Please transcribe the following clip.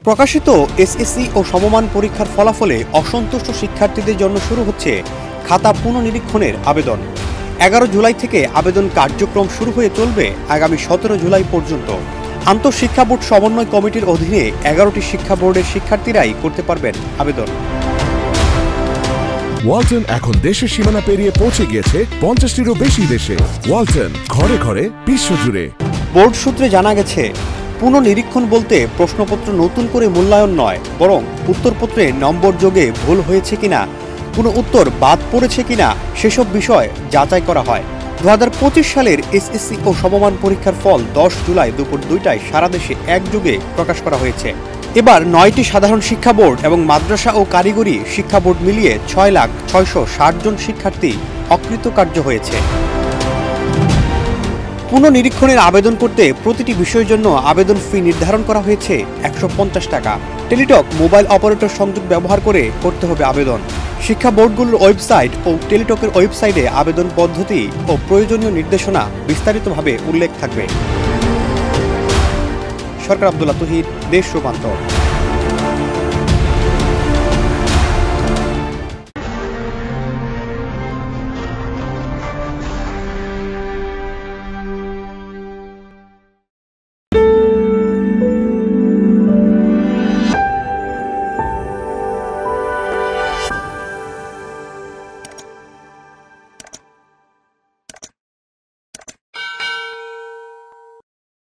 প্রকাশিত এসএসসি ও সমমান পরীক্ষার ফলাফলে অসন্তুষ্ট শিক্ষার্থীদের জন্য শুরু হচ্ছে খাতা পুনঃনিরীক্ষণের আবেদন। 11 জুলাই থেকে আবেদন কার্যক্রম শুরু হয়ে চলবে আগামী 17 জুলাই পর্যন্ত। আন্তঃশিক্ষা বোর্ড সমন্বয় কমিটির অধীনে 11টি শিক্ষা বোর্ডের শিক্ষার্থীরাই করতে পারবেন আবেদন। ওয়ালটন এখন দেশের সীমানা পেরিয়ে পৌঁছে গিয়েছে 50টিরও বেশি দেশে। ওয়ালটন, ঘরে ঘরে বিশ্বজুড়ে। বোর্ড সূত্রে জানা গেছে, পুনঃনিরীক্ষণ বলতে প্রশ্নপত্র নতুন করে মূল্যায়ন নয়, বরং উত্তরপত্রে নম্বর যোগে ভুল হয়েছে কিনা, কোনো উত্তর বাদ পড়েছে কিনা সেসব বিষয় যাচাই করা হয়। 2025 সালের এসএসসি ও সমমান পরীক্ষার ফল 10 জুলাই দুপুর 2টায় সারা দেশে একযোগে প্রকাশ করা হয়েছে। এবার 9টি সাধারণ শিক্ষা বোর্ড এবং মাদ্রাসা ও কারিগরি শিক্ষা বোর্ড মিলিয়ে 6,660 জন শিক্ষার্থী অকৃতকার্য হয়েছে। পুনঃনিরীক্ষণের আবেদন করতে প্রতিটি বিষয়ের জন্য আবেদন ফি নির্ধারণ করা হয়েছে 150 টাকা। টেলিটক মোবাইল অপারেটর সংযোগ ব্যবহার করে করতে হবে আবেদন। শিক্ষা বোর্ডগুলোর ওয়েবসাইট ও টেলিটকের ওয়েবসাইটে আবেদন পদ্ধতি ও প্রয়োজনীয় নির্দেশনা বিস্তারিতভাবে উল্লেখ থাকবে। সরকার আব্দুল্লাহ তহিদ, দেশ রূপান্তর।